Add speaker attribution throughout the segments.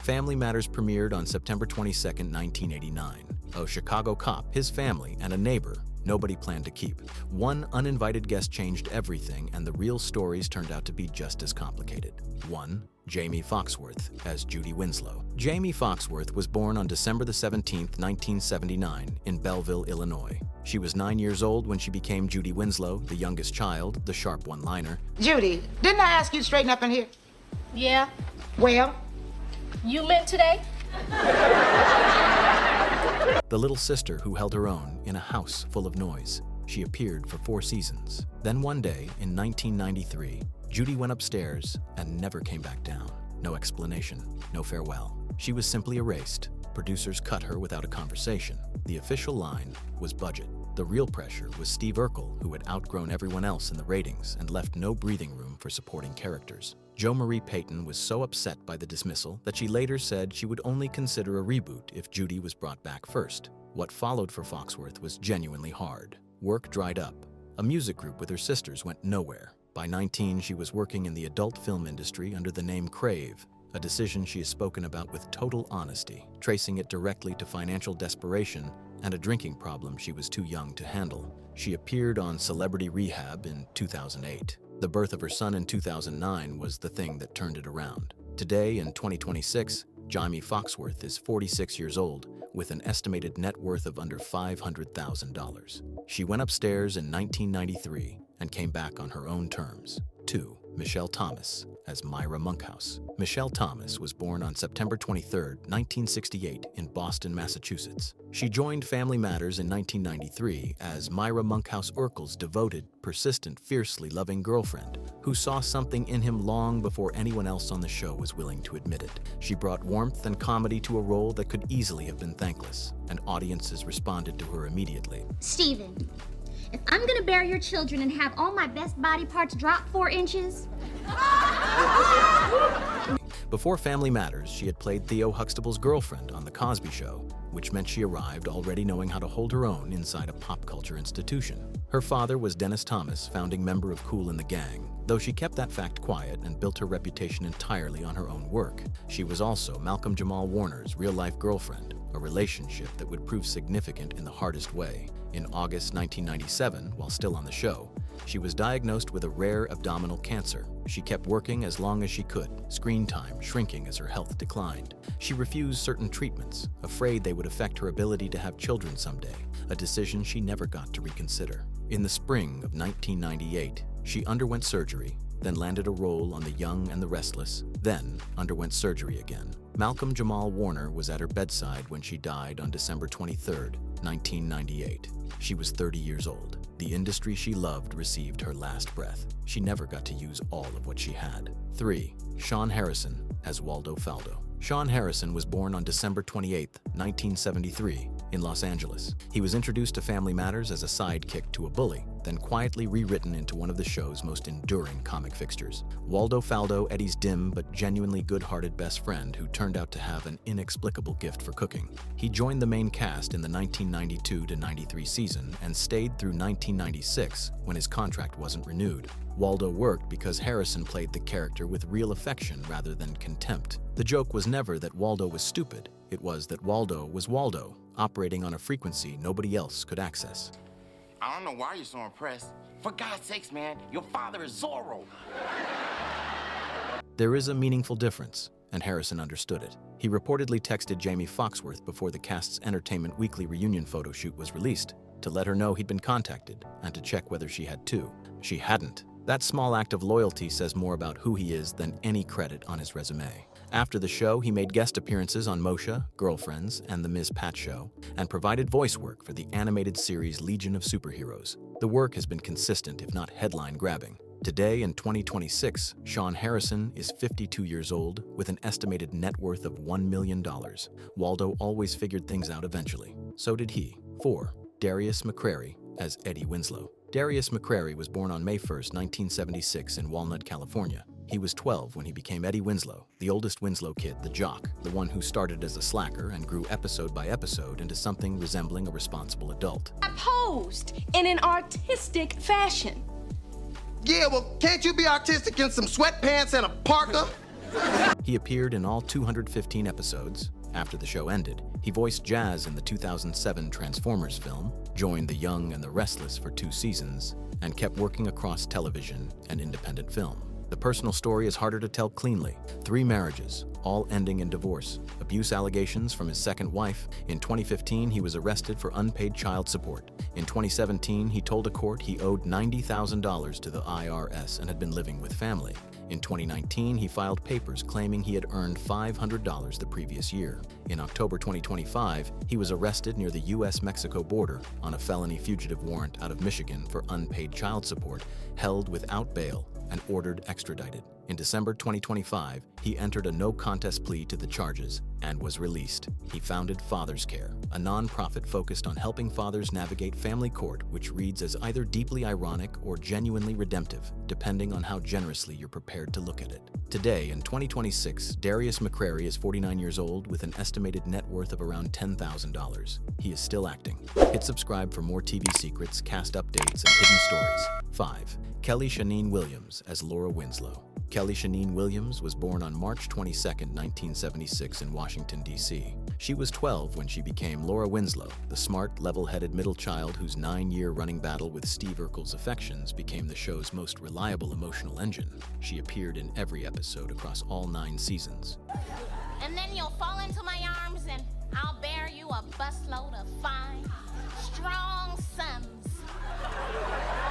Speaker 1: Family Matters premiered on September 22, 1989. A Chicago cop, his family, and a neighbor nobody planned to keep. One uninvited guest changed everything, and the real stories turned out to be just as complicated. 1. Jamie Foxworth as Judy Winslow. Jamie Foxworth was born on December 17, 1979, in Belleville, Illinois. She was 9 years old when she became Judy Winslow, the youngest child, the sharp one-liner.
Speaker 2: Judy, didn't I ask you to straighten up in here?
Speaker 3: Yeah.
Speaker 2: Well?
Speaker 3: You meant today?
Speaker 1: The little sister who held her own in a house full of noise. She appeared for 4 seasons. Then one day, in 1993, Judy went upstairs and never came back down. No explanation, no farewell. She was simply erased. Producers cut her without a conversation. The official line was budget. The real pressure was Steve Urkel, who had outgrown everyone else in the ratings and left no breathing room for supporting characters. Marie Payton was so upset by the dismissal that she later said she would only consider a reboot if Judy was brought back first. What followed for Foxworth was genuinely hard. Work dried up. A music group with her sisters went nowhere. By 19, she was working in the adult film industry under the name Crave, a decision she has spoken about with total honesty, tracing it directly to financial desperation and a drinking problem she was too young to handle. She appeared on Celebrity Rehab in 2008. The birth of her son in 2009 was the thing that turned it around. Today, in 2026, Jamie Foxworth is 46 years old with an estimated net worth of under $500,000. She went upstairs in 1993 and came back on her own terms. 2. Michelle Thomas as Myra Monkhouse. Michelle Thomas was born on September 23, 1968 in Boston, Massachusetts. She joined Family Matters in 1993 as Myra Monkhouse Urkel's devoted, persistent, fiercely loving girlfriend who saw something in him long before anyone else on the show was willing to admit it. She brought warmth and comedy to a role that could easily have been thankless, and audiences responded to her immediately.
Speaker 4: Steven, if I'm gonna bear your children and have all my best body parts drop 4 inches...
Speaker 1: Before Family Matters, she had played Theo Huxtable's girlfriend on The Cosby Show, which meant she arrived already knowing how to hold her own inside a pop culture institution. Her father was Dennis Thomas, founding member of Kool and the Gang, though she kept that fact quiet and built her reputation entirely on her own work. She was also Malcolm Jamal Warner's real-life girlfriend, a relationship that would prove significant in the hardest way. In August 1997, while still on the show, she was diagnosed with a rare abdominal cancer. She kept working as long as she could, screen time shrinking as her health declined. She refused certain treatments, afraid they would affect her ability to have children someday, a decision she never got to reconsider. In the spring of 1998, she underwent surgery, then landed a role on The Young and the Restless, then underwent surgery again. Malcolm Jamal Warner was at her bedside when she died on December 23, 1998. She was 30 years old. The industry she loved received her last breath. She never got to use all of what she had. 3. Shawn Harrison as Waldo Faldo. Shawn Harrison was born on December 28, 1973, in Los Angeles. He was introduced to Family Matters as a sidekick to a bully, then quietly rewritten into one of the show's most enduring comic fixtures. Waldo Faldo, Eddie's dim but genuinely good-hearted best friend who turned out to have an inexplicable gift for cooking. He joined the main cast in the 1992-93 season and stayed through 1996 when his contract wasn't renewed. Waldo worked because Harrison played the character with real affection rather than contempt. The joke was never that Waldo was stupid. It was that Waldo was Waldo, operating on a frequency nobody else could access.
Speaker 5: I don't know why you're so impressed. For God's sakes, man, your father is Zorro.
Speaker 1: There is a meaningful difference, and Harrison understood it. He reportedly texted Jamie Foxworth before the cast's Entertainment Weekly reunion photo shoot was released to let her know he'd been contacted and to check whether she had too. She hadn't. That small act of loyalty says more about who he is than any credit on his resume. After the show, he made guest appearances on Moshe, Girlfriends, and The Ms. Pat Show, and provided voice work for the animated series Legion of Superheroes. The work has been consistent, if not headline-grabbing. Today, in 2026, Shawn Harrison is 52 years old with an estimated net worth of $1 million. Waldo always figured things out eventually. So did he. 4. Darius McCra as Eddie Winslow. Darius McCra was born on May 1, 1976 in Walnut, California. He was 12 when he became Eddie Winslow, the oldest Winslow kid, the jock, the one who started as a slacker and grew episode by episode into something resembling a responsible adult.
Speaker 3: I posed in an artistic fashion.
Speaker 6: Yeah, well, can't you be artistic in some sweatpants and a parka?
Speaker 1: He appeared in all 215 episodes. After the show ended, he voiced Jazz in the 2007 Transformers film, joined The Young and the Restless for 2 seasons, and kept working across television and independent film. The personal story is harder to tell cleanly. 3 marriages, all ending in divorce. Abuse allegations from his second wife. In 2015, he was arrested for unpaid child support. In 2017, he told a court he owed $90,000 to the IRS and had been living with family. In 2019, he filed papers claiming he had earned $500 the previous year. In October 2025, he was arrested near the U.S.-Mexico border on a felony fugitive warrant out of Michigan for unpaid child support, held without bail, and ordered extradited. In December 2025, he entered a no-contest plea to the charges and was released. He founded Father's Care, a non-profit focused on helping fathers navigate family court, which reads as either deeply ironic or genuinely redemptive, depending on how generously you're prepared to look at it. Today, in 2026, Darius McCra is 49 years old with an estimated net worth of around $10,000. He is still acting. Hit subscribe for more TV secrets, cast updates, and hidden stories. 5. Kelly Shaneen Williams as Laura Winslow. Kelly Shaneen Williams was born on March 22, 1976 in Washington, D.C. She was 12 when she became Laura Winslow, the smart, level-headed middle child whose 9-year running battle with Steve Urkel's affections became the show's most reliable emotional engine. She appeared in every episode across all 9 seasons.
Speaker 6: And then you'll fall into my arms and I'll bear you a busload of fine, strong sons.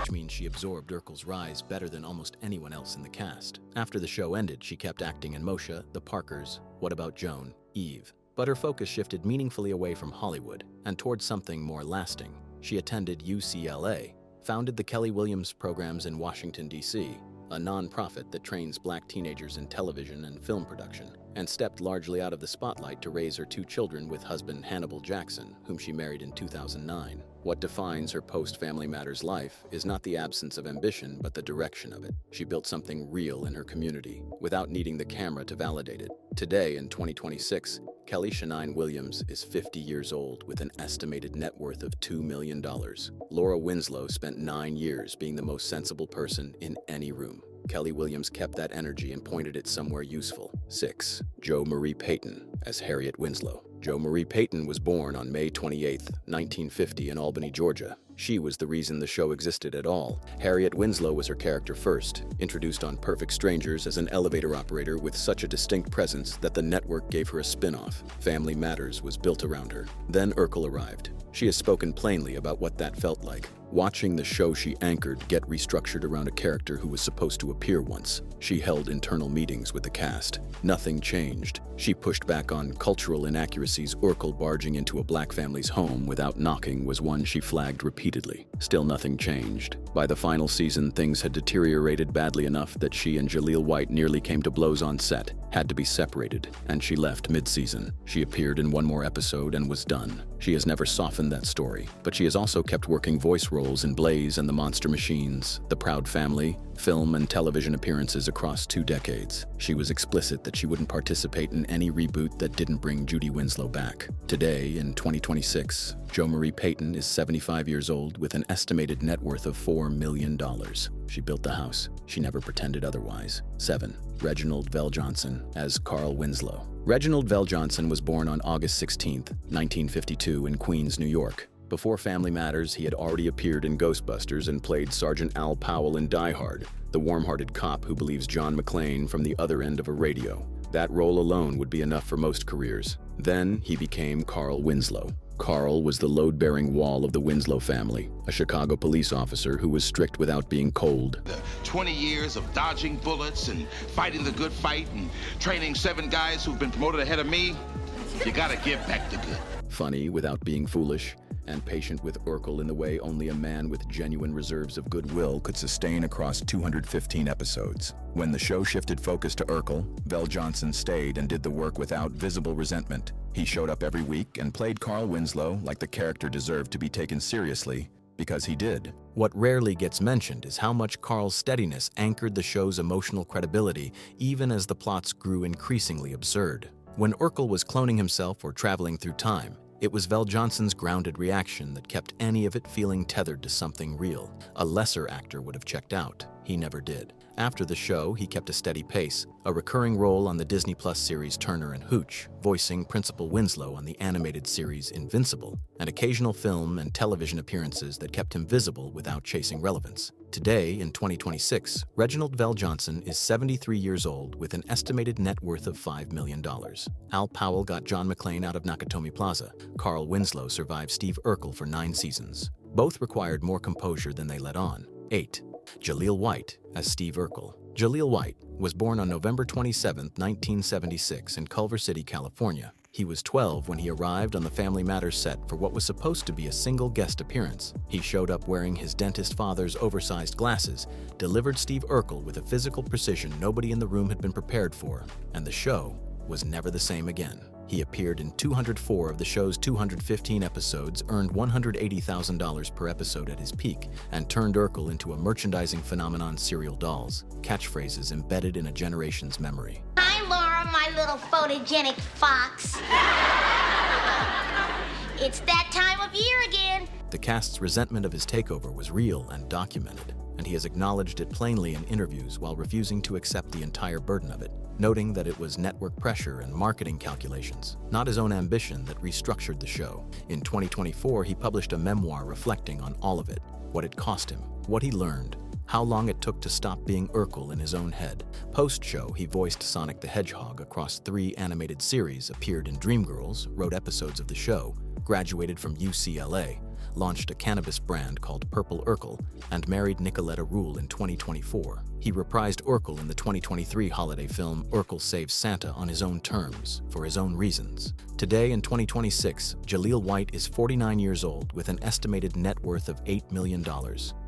Speaker 1: Which means she absorbed Urkel's rise better than almost anyone else in the cast. After the show ended, she kept acting in Moshe, The Parkers, What About Joan, Eve. But her focus shifted meaningfully away from Hollywood and towards something more lasting. She attended UCLA, founded the Kelly Williams Programs in Washington, D.C., a non-profit that trains Black teenagers in television and film production, and stepped largely out of the spotlight to raise her 2 children with husband Hannibal Jackson, whom she married in 2009. What defines her post-Family Matters life is not the absence of ambition, but the direction of it. She built something real in her community, without needing the camera to validate it. Today, in 2026, Kelly Shaneen Williams is 50 years old with an estimated net worth of $2 million. Laura Winslow spent 9 years being the most sensible person in any room. Kelly Williams kept that energy and pointed it somewhere useful. 6. Jo Marie Payton as Harriet Winslow. Jo Marie Payton was born on May 28, 1950 in Albany, Georgia. She was the reason the show existed at all. Harriet Winslow was her character first, introduced on Perfect Strangers as an elevator operator with such a distinct presence that the network gave her a spin-off. Family Matters was built around her. Then Urkel arrived. She has spoken plainly about what that felt like. Watching the show she anchored get restructured around a character who was supposed to appear once. She held internal meetings with the cast. Nothing changed. She pushed back on cultural inaccuracies. Urkel barging into a Black family's home without knocking was one she flagged repeatedly. Still nothing changed. By the final season, things had deteriorated badly enough that she and Jalil White nearly came to blows on set, had to be separated, and she left mid-season. She appeared in one more episode and was done. She has never softened that story, but she has also kept working voice roles in Blaze and the Monster Machines, The Proud Family, film and television appearances across 2 decades. She was explicit that she wouldn't participate in any reboot that didn't bring Judy Winslow back. Today, in 2026, Jo Marie Payton is 75 years old with an estimated net worth of $4 million. She built the house. She never pretended otherwise. 7. Reginald Johnson as Carl Winslow. Reginald Johnson was born on August 16, 1952 in Queens, New York. Before Family Matters, he had already appeared in Ghostbusters and played Sergeant Al Powell in Die Hard, the warm-hearted cop who believes John McClane from the other end of a radio. That role alone would be enough for most careers. Then he became Carl Winslow. Carl was the load-bearing wall of the Winslow family, a Chicago police officer who was strict without being cold.
Speaker 7: 20 years of dodging bullets and fighting the good fight and training 7 guys who've been promoted ahead of me. You gotta give back the good.
Speaker 1: Funny without being foolish, and patient with Urkel in the way only a man with genuine reserves of goodwill could sustain across 215 episodes. When the show shifted focus to Urkel, Johnson stayed and did the work without visible resentment. He showed up every week and played Carl Winslow like the character deserved to be taken seriously, because he did. What rarely gets mentioned is how much Carl's steadiness anchored the show's emotional credibility, even as the plots grew increasingly absurd. When Urkel was cloning himself or traveling through time, it was Johnson's grounded reaction that kept any of it feeling tethered to something real. A lesser actor would have checked out. He never did. After the show, he kept a steady pace, a recurring role on the Disney Plus series Turner and Hooch, voicing Principal Winslow on the animated series Invincible, and occasional film and television appearances that kept him visible without chasing relevance. Today, in 2026, Reginald Johnson is 73 years old with an estimated net worth of $5 million. Al Powell got John McClane out of Nakatomi Plaza. Carl Winslow survived Steve Urkel for 9 seasons. Both required more composure than they let on. 8. Jalil White as Steve Urkel. Jalil White was born on November 27, 1976 in Culver City, California. He was 12 when he arrived on the Family Matters set for what was supposed to be a single guest appearance. He showed up wearing his dentist father's oversized glasses, delivered Steve Urkel with a physical precision nobody in the room had been prepared for, and the show was never the same again. He appeared in 204 of the show's 215 episodes, earned $180,000 per episode at his peak, and turned Urkel into a merchandising phenomenon. Cereal dolls, catchphrases embedded in a generation's memory.
Speaker 4: Hi, Laura, my little photogenic fox. It's that time of year again.
Speaker 1: The cast's resentment of his takeover was real and documented, and he has acknowledged it plainly in interviews while refusing to accept the entire burden of it, noting that it was network pressure and marketing calculations, not his own ambition, that restructured the show. In 2024, he published a memoir reflecting on all of it, what it cost him, what he learned, how long it took to stop being Urkel in his own head. Post-show, he voiced Sonic the Hedgehog across 3 animated series, appeared in Dreamgirls, wrote episodes of the show, graduated from UCLA, launched a cannabis brand called Purple Urkel, and married Nicoletta Rule in 2024. He reprised Urkel in the 2023 holiday film Urkel Saves Santa on his own terms, for his own reasons. Today, in 2026, Jalil White is 49 years old with an estimated net worth of $8 million.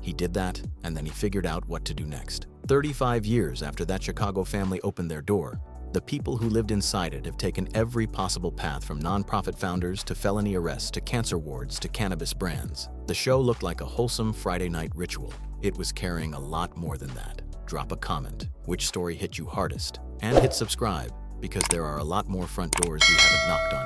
Speaker 1: He did that, and then he figured out what to do next. 35 years after that Chicago family opened their door, the people who lived inside it have taken every possible path, from nonprofit founders to felony arrests to cancer wards to cannabis brands. The show looked like a wholesome Friday night ritual. It was carrying a lot more than that. Drop a comment, which story hit you hardest, and hit subscribe, because there are a lot more front doors we haven't knocked on yet.